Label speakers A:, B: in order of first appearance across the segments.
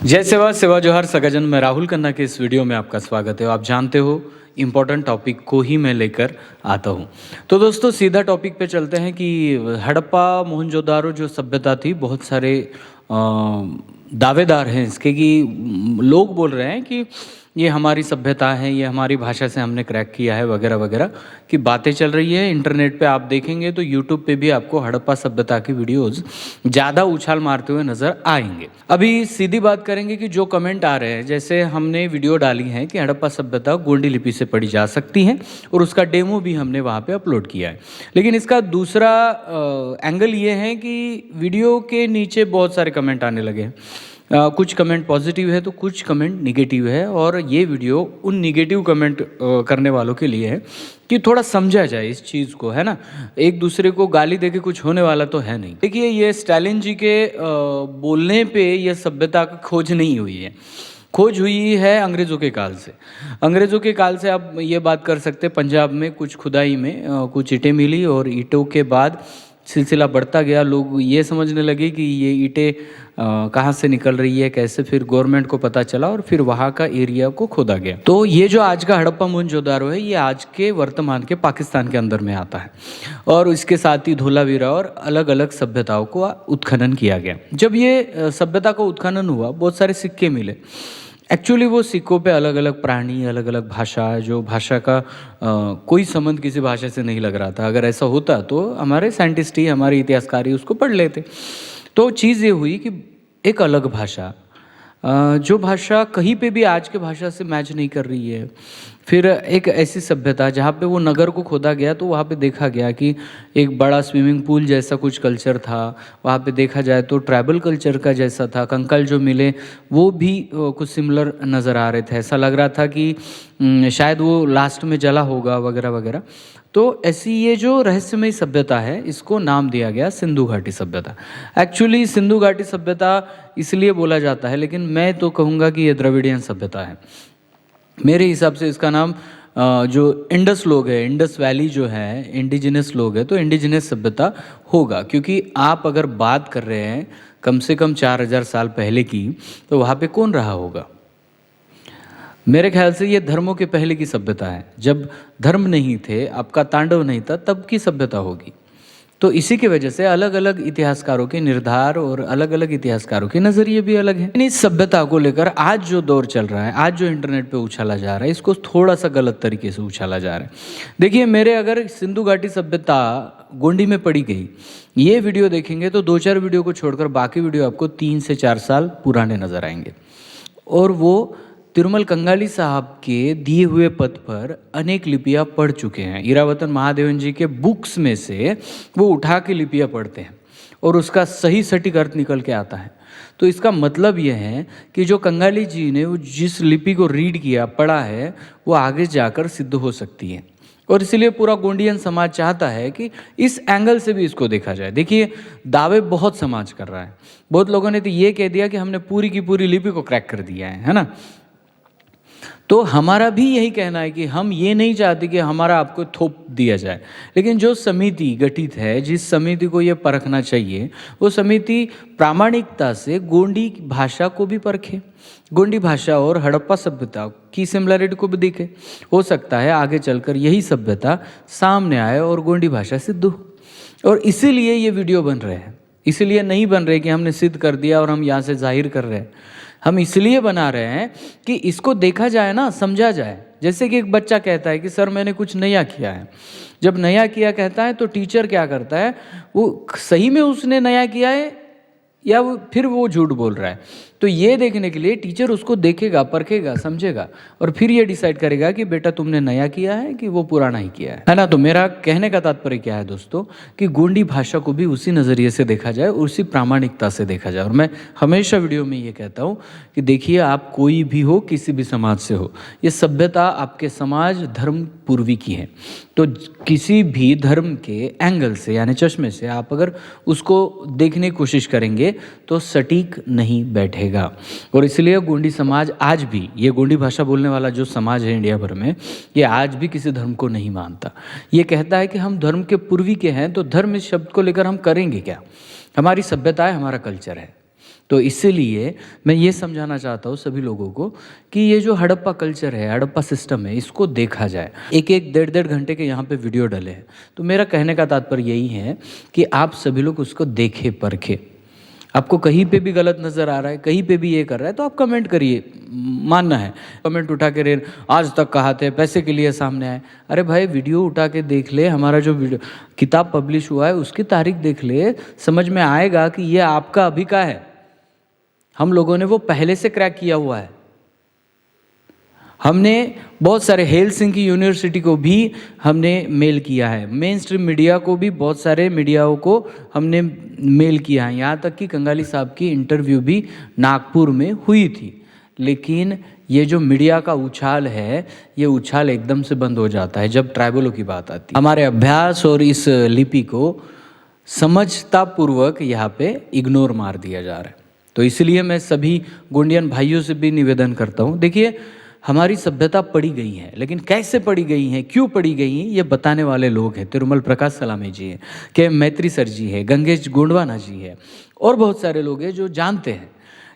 A: जय सेवा सेवा जोहार सगाजन। मैं राहुल खन्ना के इस वीडियो में आपका स्वागत है। आप जानते हो इम्पोर्टेंट टॉपिक को ही मैं लेकर आता हूँ। तो दोस्तों सीधा टॉपिक पे चलते हैं कि हड़प्पा मोहनजोदारो जो सभ्यता थी, बहुत सारे दावेदार हैं इसके कि लोग बोल रहे हैं कि ये हमारी सभ्यता है, ये हमारी भाषा से हमने क्रैक किया है वगैरह वगैरह की बातें चल रही है। इंटरनेट पे आप देखेंगे तो यूट्यूब पे भी आपको हड़प्पा सभ्यता की वीडियोस ज़्यादा उछाल मारते हुए नज़र आएंगे। अभी सीधी बात करेंगे कि जो कमेंट आ रहे हैं, जैसे हमने वीडियो डाली है कि हड़प्पा सभ्यता गोंडी लिपि से पढ़ी जा सकती है और उसका डेमो भी हमने वहाँ पे अपलोड किया है। लेकिन इसका दूसरा एंगल ये है कि वीडियो के नीचे बहुत सारे कमेंट आने लगे हैं। कुछ कमेंट पॉजिटिव है तो कुछ कमेंट निगेटिव है, और ये वीडियो उन निगेटिव कमेंट करने वालों के लिए है कि थोड़ा समझा जाए इस चीज़ को, है ना। एक दूसरे को गाली देके कुछ होने वाला तो है नहीं। देखिए, ये स्टालिन जी के बोलने पे ये सभ्यता की खोज नहीं हुई है। खोज हुई है अंग्रेज़ों के काल से। अंग्रेज़ों के काल से आप ये बात कर सकते हैं, पंजाब में कुछ खुदाई में कुछ ईंटें मिली और ईंटों के बाद सिलसिला बढ़ता गया। लोग ये समझने लगे कि ये ईंटें कहाँ से निकल रही है, कैसे, फिर गवर्नमेंट को पता चला और फिर वहाँ का एरिया को खोदा गया। तो ये जो आज का हड़प्पा मोहनजोदारो है, ये आज के वर्तमान के पाकिस्तान के अंदर में आता है, और इसके साथ ही धोलावीरा और अलग अलग सभ्यताओं को उत्खनन किया गया। जब ये सभ्यता का उत्खनन हुआ, बहुत सारे सिक्के मिले। एक्चुअली वो सिक्कों पे अलग अलग प्राणी, अलग अलग भाषा, जो भाषा का कोई संबंध किसी भाषा से नहीं लग रहा था। अगर ऐसा होता तो हमारे साइंटिस्ट ही, हमारे इतिहासकार ही उसको पढ़ लेते। तो चीज़ ये हुई कि एक अलग भाषा, जो भाषा कहीं पे भी आज के भाषा से मैच नहीं कर रही है। फिर एक ऐसी सभ्यता जहाँ पे वो नगर को खोदा गया तो वहाँ पे देखा गया कि एक बड़ा स्विमिंग पूल जैसा कुछ कल्चर था। वहाँ पे देखा जाए तो ट्राइबल कल्चर का जैसा था। कंकाल जो मिले वो भी कुछ सिमिलर नज़र आ रहे थे। ऐसा लग रहा था कि शायद वो लास्ट में जला होगा वगैरह वगैरह। तो ऐसी ये जो रहस्यमयी सभ्यता है, इसको नाम दिया गया सिंधु घाटी सभ्यता। एक्चुअली सिंधु घाटी सभ्यता इसलिए बोला जाता है, लेकिन मैं तो कहूँगा कि ये द्रविडियन सभ्यता है। मेरे हिसाब से इसका नाम जो इंडस लोग हैं, इंडस वैली जो है, इंडिजिनस लोग हैं, तो इंडिजिनस सभ्यता होगा। क्योंकि आप अगर बात कर रहे हैं कम से कम 4000 साल पहले की, तो वहाँ पे कौन रहा होगा? मेरे ख्याल से ये धर्मों के पहले की सभ्यता है। जब धर्म नहीं थे, आपका तांडव नहीं था, तब की सभ्यता होगी। तो इसी की वजह से अलग अलग इतिहासकारों के निर्धार और अलग अलग इतिहासकारों के नज़रिए भी अलग हैं। इस सभ्यता को लेकर आज जो दौर चल रहा है, आज जो इंटरनेट पे उछाला जा रहा है, इसको थोड़ा सा गलत तरीके से उछाला जा रहा है। देखिए, मेरे अगर सिंधु घाटी सभ्यता गोंडी में पड़ी गई, ये वीडियो देखेंगे तो 2-4 वीडियो को छोड़कर बाकी वीडियो आपको 3 से 4 साल पुराने नज़र आएंगे। और वो तिरुमल कंगाली साहब के दिए हुए पद पर अनेक लिपियाँ पढ़ चुके हैं। इरावतन महादेवन जी के बुक्स में से वो उठा के लिपियाँ पढ़ते हैं और उसका सही सटीक अर्थ निकल के आता है। तो इसका मतलब यह है कि जो कंगाली जी ने वो जिस लिपि को रीड किया, पढ़ा है, वो आगे जाकर सिद्ध हो सकती है। और इसलिए पूरा गोंडियन समाज चाहता है कि इस एंगल से भी इसको देखा जाए। देखिए, दावे बहुत समाज कर रहा है। बहुत लोगों ने तो ये कह दिया कि हमने पूरी की पूरी लिपि को क्रैक कर दिया है ना। तो हमारा भी यही कहना है कि हम ये नहीं चाहते कि हमारा आपको थोप दिया जाए, लेकिन जो समिति गठित है, जिस समिति को ये परखना चाहिए, वो समिति प्रामाणिकता से गोंडी भाषा को भी परखे, गोंडी भाषा और हड़प्पा सभ्यता की सिमिलरिटी को भी देखे। हो सकता है आगे चलकर यही सभ्यता सामने आए और गोंडी भाषा सिद्ध हो। और इसीलिए ये वीडियो बन रहे हैं। इसलिए नहीं बन रहे कि हमने सिद्ध कर दिया और हम यहाँ से जाहिर कर रहे हैं। हम इसलिए बना रहे हैं कि इसको देखा जाए ना, समझा जाए। जैसे कि एक बच्चा कहता है कि सर मैंने कुछ नया किया है। जब नया किया कहता है तो टीचर क्या करता है, वो सही में उसने नया किया है या फिर वो झूठ बोल रहा है। तो ये देखने के लिए टीचर उसको देखेगा, परखेगा, समझेगा और फिर ये डिसाइड करेगा कि बेटा तुमने नया किया है कि वो पुराना ही किया है ना। तो मेरा कहने का तात्पर्य क्या है दोस्तों, कि गोंडी भाषा को भी उसी नज़रिए से देखा जाए, उसी प्रामाणिकता से देखा जाए। और मैं हमेशा वीडियो में ये कहता हूँ कि देखिए, आप कोई भी हो, किसी भी समाज से हो, ये सभ्यता आपके समाज धर्म पूर्वी की है। तो किसी भी धर्म के एंगल से यानी चश्मे से आप अगर उसको देखने की कोशिश करेंगे तो सटीक नहीं बैठेगा। और इसलिए गोंडी समाज आज भी, ये गोंडी भाषा बोलने वाला जो समाज है इंडिया भर में, ये आज भी किसी धर्म को नहीं मानता। ये कहता है कि हम धर्म के पूर्वी के हैं, तो धर्म इस शब्द को लेकर हम करेंगे क्या? हमारी सभ्यता है, हमारा कल्चर है। तो इसीलिए मैं ये समझाना चाहता हूँ सभी लोगों को कि ये जो हड़प्पा कल्चर है, हड़प्पा सिस्टम है, इसको देखा जाए। एक एक डेढ़ डेढ़ घंटे के यहाँ पे वीडियो डले हैं। तो मेरा कहने का तात्पर्य यही है कि आप सभी लोग उसको देखें, परखें। आपको कहीं पे भी गलत नज़र आ रहा है, कहीं पे भी ये कर रहा है, तो आप कमेंट करिए, मानना है। कमेंट उठा के रे आज तक कहा थे पैसे के लिए सामने आए। अरे भाई, वीडियो उठा के देख ले, हमारा जो वीडियो किताब पब्लिश हुआ है उसकी तारीख देख ले, समझ में आएगा कि ये आपका अभी का है। हम लोगों ने वो पहले से क्रैक किया हुआ है। हमने बहुत सारे हेलसिंकी यूनिवर्सिटी को भी हमने मेल किया है, मेन स्ट्रीम मीडिया को भी बहुत सारे मीडियाओं को हमने मेल किया है। यहाँ तक कि कंगाली साहब की इंटरव्यू भी नागपुर में हुई थी। लेकिन ये जो मीडिया का उछाल है, ये उछाल एकदम से बंद हो जाता है जब ट्राइबलों की बात आती है। हमारे अभ्यास और इस लिपि को समझतापूर्वक यहाँ पे इग्नोर मार दिया जा रहा है। तो इसलिए मैं सभी गोंडियन भाइयों से भी निवेदन करता हूँ, देखिए हमारी सभ्यता पड़ी गई है, लेकिन कैसे पड़ी गई है, क्यों पड़ी गई है, ये बताने वाले लोग हैं। तिरुमल प्रकाश सलामी जी हैं, के मैत्री सर जी है, गंगेश गोंडवाना जी है, और बहुत सारे लोग हैं जो जानते हैं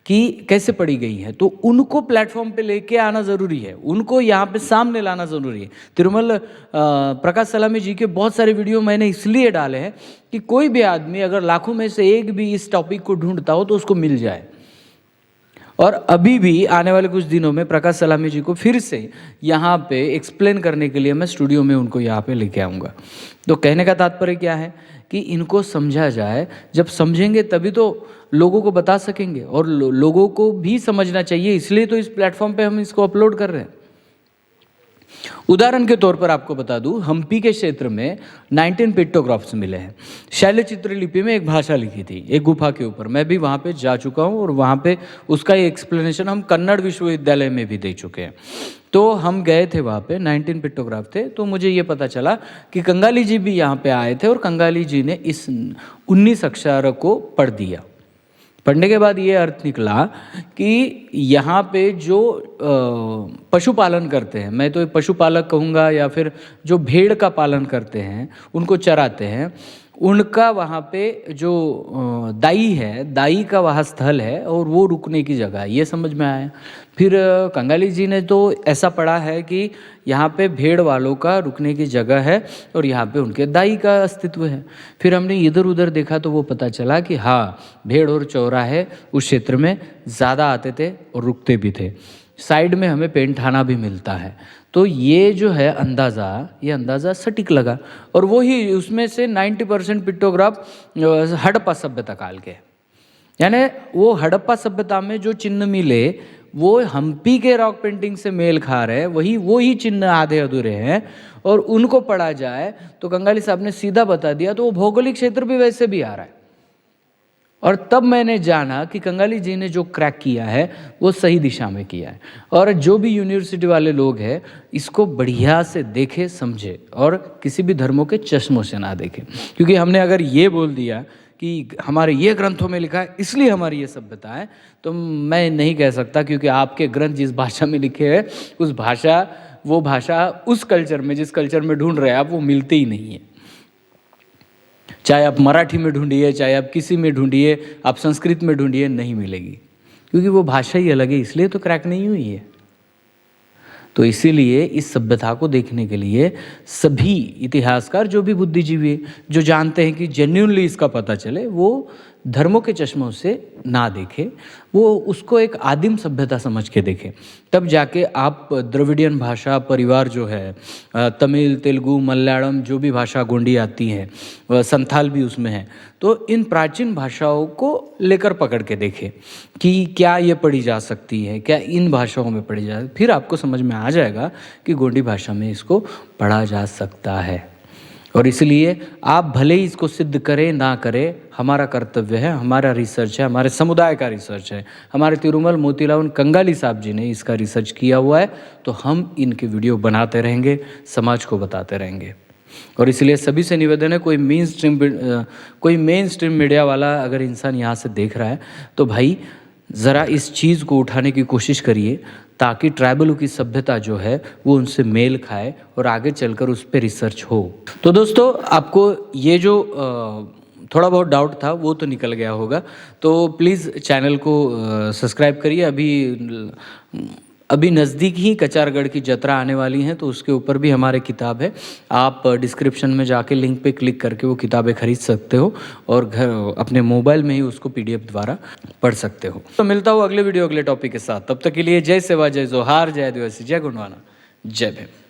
A: कि कैसे पड़ी गई है। तो उनको प्लेटफॉर्म पे लेके आना ज़रूरी है, उनको यहाँ पे सामने लाना ज़रूरी है। तिरुमल प्रकाश सलामी जी के बहुत सारे वीडियो मैंने इसलिए डाले हैं कि कोई भी आदमी अगर लाखों में से एक भी इस टॉपिक को ढूंढता हो तो उसको मिल जाए। और अभी भी आने वाले कुछ दिनों में प्रकाश सलामी जी को फिर से यहाँ पे एक्सप्लेन करने के लिए मैं स्टूडियो में उनको यहाँ पे लेके आऊँगा। तो कहने का तात्पर्य क्या है कि इनको समझा जाए, जब समझेंगे तभी तो लोगों को बता सकेंगे, और लोगों को भी समझना चाहिए, इसलिए तो इस प्लेटफॉर्म पे हम इसको अपलोड कर रहे हैं। उदाहरण के तौर पर आपको बता दूं, हम्पी के क्षेत्र में 19 पिक्टोग्राफ्स मिले हैं। शैल चित्र लिपि में एक भाषा लिखी थी एक गुफा के ऊपर। मैं भी वहाँ पे जा चुका हूँ और वहाँ पे उसका एक्सप्लेनेशन हम कन्नड़ विश्वविद्यालय में भी दे चुके हैं। तो हम गए थे वहाँ पे, 19 पिक्टोग्राफ थे। तो मुझे ये पता चला कि कंगाली जी भी यहाँ पे आए थे और कंगाली जी ने इस 19 अक्षर को पढ़ दिया। पढ़ने के बाद ये अर्थ निकला कि यहाँ पे जो पशुपालन करते हैं, मैं तो पशुपालक कहूँगा, या फिर जो भेड़ का पालन करते हैं, उनको चराते हैं, उनका वहाँ पे जो दाई है, दाई का वहाँ स्थल है और वो रुकने की जगह है, ये समझ में आया। फिर कंगाली जी ने तो ऐसा पढ़ा है कि यहाँ पे भेड़ वालों का रुकने की जगह है और यहाँ पे उनके दाई का अस्तित्व है। फिर हमने इधर उधर देखा तो वो पता चला कि हाँ, भेड़ और चौराहे उस क्षेत्र में ज़्यादा आते थे और रुकते भी थे। साइड में हमें पेंठाना भी मिलता है। तो ये जो है ये अंदाज़ा सटीक लगा, और वही उसमें से 90% पिक्टोग्राफ हड़प्पा सभ्यता काल के, यानी वो हड़प्पा सभ्यता में जो चिन्ह मिले वो हम्पी के रॉक पेंटिंग से मेल खा रहे हैं, वही चिन्ह आधे अधूरे हैं, और उनको पढ़ा जाए तो कंगाली साहब ने सीधा बता दिया, तो वो भौगोलिक क्षेत्र भी वैसे भी आ रहा है। और तब मैंने जाना कि कंगाली जी ने जो क्रैक किया है वो सही दिशा में किया है। और जो भी यूनिवर्सिटी वाले लोग हैं इसको बढ़िया से देखे, समझे, और किसी भी धर्मों के चश्मों से ना देखें। क्योंकि हमने अगर ये बोल दिया कि हमारे ये ग्रंथों में लिखा है इसलिए हमारी ये सभ्यता है, तो मैं नहीं कह सकता, क्योंकि आपके ग्रंथ जिस भाषा में लिखे हैं वो भाषा उस कल्चर में, जिस कल्चर में ढूंढ रहे हैं आप, वो मिलती ही नहीं है। चाहे आप मराठी में ढूंढिए, चाहे आप किसी में ढूंढिए, आप संस्कृत में ढूंढिए, नहीं मिलेगी, क्योंकि वो भाषा ही अलग है, इसलिए तो क्रैक नहीं हुई है। तो इसीलिए इस सभ्यता को देखने के लिए सभी इतिहासकार, जो भी बुद्धिजीवी, जो जानते हैं कि जेन्युइनली इसका पता चले, वो धर्मों के चश्मों से ना देखे, वो उसको एक आदिम सभ्यता समझ के देखें। तब जाके आप द्रविडियन भाषा परिवार जो है, तमिल, तेलुगु, मलयालम, जो भी भाषा गोंडी आती है, संथाल भी उसमें है, तो इन प्राचीन भाषाओं को लेकर पकड़ के देखें कि क्या ये पढ़ी जा सकती है, क्या इन भाषाओं में पढ़ी जा, फिर आपको समझ में आ जाएगा कि गोंडी भाषा में इसको पढ़ा जा सकता है। और इसलिए आप भले ही इसको सिद्ध करें ना करें, हमारा कर्तव्य है, हमारा रिसर्च है, हमारे समुदाय का रिसर्च है। हमारे तिरुमल मोतीलाल कंगाली साहब जी ने इसका रिसर्च किया हुआ है, तो हम इनके वीडियो बनाते रहेंगे, समाज को बताते रहेंगे। और इसलिए सभी से निवेदन है, कोई मेन स्ट्रीम मीडिया वाला अगर इंसान यहाँ से देख रहा है तो भाई ज़रा इस चीज़ को उठाने की कोशिश करिए, ताकि ट्राइबलों की सभ्यता जो है वो उनसे मेल खाए और आगे चलकर उस पर रिसर्च हो। तो दोस्तों, आपको ये जो थोड़ा बहुत डाउट था वो तो निकल गया होगा। तो प्लीज़ चैनल को सब्सक्राइब करिए। अभी नज़दीक ही कचारगढ़ की जत्रा आने वाली हैं, तो उसके ऊपर भी हमारे किताब है। आप डिस्क्रिप्शन में जाके लिंक पे क्लिक करके वो किताबें खरीद सकते हो और घर अपने मोबाइल में ही उसको PDF द्वारा पढ़ सकते हो। तो मिलता हूँ अगले वीडियो अगले टॉपिक के साथ। तब तक के लिए जय सेवा, जय जोहार, जय आदिवासी, जय गोंडवाना, जय भीम।